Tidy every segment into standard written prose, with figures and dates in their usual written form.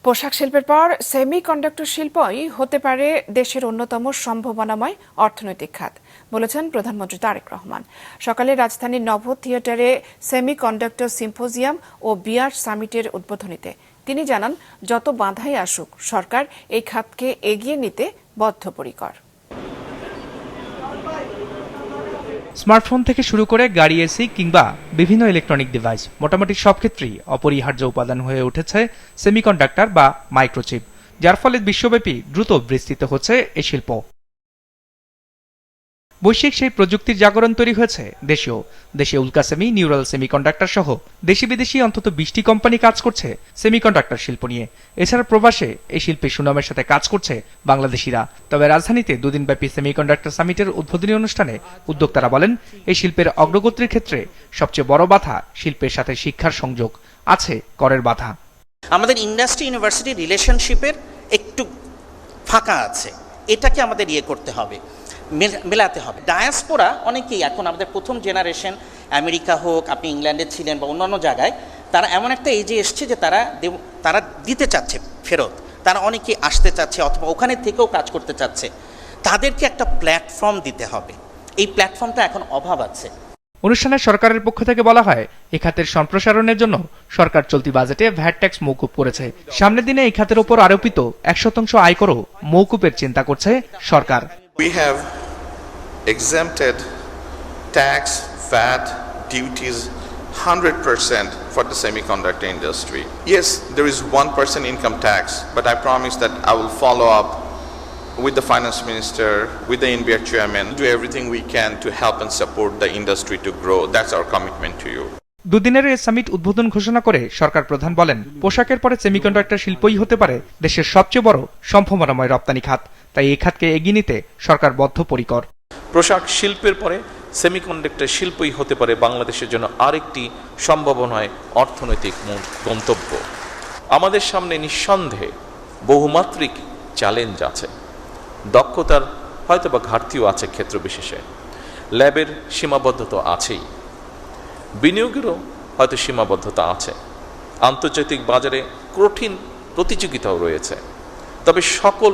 পোশাক শিল্পের পর সেমিকন্ডাক্টর শিল্পই হতে পারে দেশের অন্যতম সম্ভাবনাময় অর্থনৈতিক খাত বলেছেন প্রধানমন্ত্রী তারেক রহমান। সকালে রাজধানীর নভ থিয়েটারে সেমিকন্ডাক্টর সিম্পোজিয়াম ও বিয়ার সামিটের উদ্বোধনীতে তিনি জানান, যত বাধাই আসুক সরকার এই খাতকে এগিয়ে নিতে বদ্ধপরিকর। স্মার্টফোন থেকে শুরু করে গাড়ি, এসি কিংবা বিভিন্ন ইলেকট্রনিক ডিভাইস, মোটামুটি সব ক্ষেত্রেই অপরিহার্য উপাদান হয়ে উঠেছে সেমিকন্ডাক্টর বা মাইক্রোচিপ, যার ফলে বিশ্বব্যাপী দ্রুত বিস্তৃত হচ্ছে এই শিল্প। বৈশ্বিক সেই প্রযুক্তির জাগরণ তৈরি হয়েছে দেশে উল্কা সেমি, নিউরাল সেমিকন্ডাক্টর সহ দেশি বিদেশি অন্তত 20টি কোম্পানি কাজ করছে সেমিকন্ডাক্টর শিল্প নিয়ে। এছাড়া প্রবাসে এই শিল্পের সুনামের সাথে কাজ করছে বাংলাদেশিরা। তবে রাজধানীতে দুদিনব্যাপী সেমিকন্ডাক্টর সামিটের উদ্বোধনী অনুষ্ঠানে উদ্যোক্তারা বলেন, এই শিল্পের অগ্রগতির ক্ষেত্রে সবচেয়ে বড় বাধা শিল্পের সাথে শিক্ষার সংযোগ, আছে করের বাধা। আমাদের ইন্ডাস্ট্রি ইউনিভার্সিটি রিলেশনশিপের একটু ফাঁকা আছে, এটাকে আমাদের করতে হবে, মেলাতে হবে। ডায়াসপোরা অনেকেই এখন আমাদের প্রথম জেনারেশন, আমেরিকা হোক, আপনি ইংল্যান্ডে ছিলেন বা অন্যান্য জায়গায়, তারা এমন একটা এজে এসছে যে তারা দিতে চাচ্ছে ফেরত, তারা অনেকেই আসতে চাচ্ছে অথবা ওখানে থেকেও কাজ করতে চাচ্ছে। তাদেরকে একটা প্ল্যাটফর্ম দিতে হবে, এই প্ল্যাটফর্মটা এখন অভাব আছে। অনুষ্ঠানে সরকারের পক্ষ থেকে বলা হয়, এই খাতের সম্প্রসারণের জন্য সরকার চলতি বাজেটে ভ্যাট ট্যাক্স মওকুফ করেছে। সামনের দিনে এই খাতের উপর আরোপিত 1% আয়করও মওকুফের চিন্তা করছে সরকার। We have exempted tax, VAT, duties 100% for the semiconductor industry. Yes, there is 1% income tax, but I promise that I will follow up with the finance minister, with the NBR chairman, do everything we can to help and support the industry to grow. That's our commitment to you. দুদিনের এই summit উদ্বোধন ঘোষণা করে সরকার প্রধান বলেন, পোশাকের পরে semiconductor শিল্পই হতে পারে দেশের সবচেয়ে বড় সম্ভাবনাময় রপ্তানি খাত। তাই এই খাতকে এগিয়ে নিতে সরকার বদ্ধপরিকর। পোশাক শিল্পের পরে সেমিকন্ডাক্টর শিল্পই হতে পারে বাংলাদেশের জন্য আরেকটি সম্ভাবনায় অর্থনৈতিক গন্তব্য। আমাদের সামনে নিঃসন্দেহে বহুমাত্রিক চ্যালেঞ্জ আছে, দক্ষতার হয়তোবা ঘাটতিও আছে ক্ষেত্র বিশেষে, ল্যাবের সীমাবদ্ধতা আছেই, বিনিয়োগেরও হয়তো সীমাবদ্ধতা আছে, আন্তর্জাতিক বাজারে কঠিন প্রতিযোগিতাও রয়েছে। তবে সকল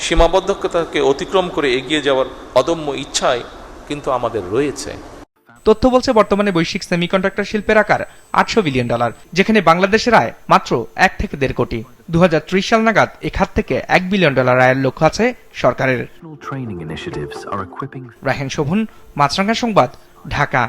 সীমাবদ্ধতাকে অতিক্রম করে এগিয়ে যাওয়ার অদম্য ইচ্ছাই কিন্তু আমাদের রয়েছে। তথ্য বলছে, বর্তমানে বৈশ্বিক সেমিকন্ডাক্টর শিল্পের আকার $800 বিলিয়ন, যেখানে বাংলাদেশের আয় মাত্র 1 থেকে 1.5 কোটি। 2030 সাল নাগাদ এ খাত থেকে $1 বিলিয়ন আয়ের লক্ষ্য আছে সরকারের। রাহেন শোভন, মাছরাঙ্গা সংবাদ, ঢাকা।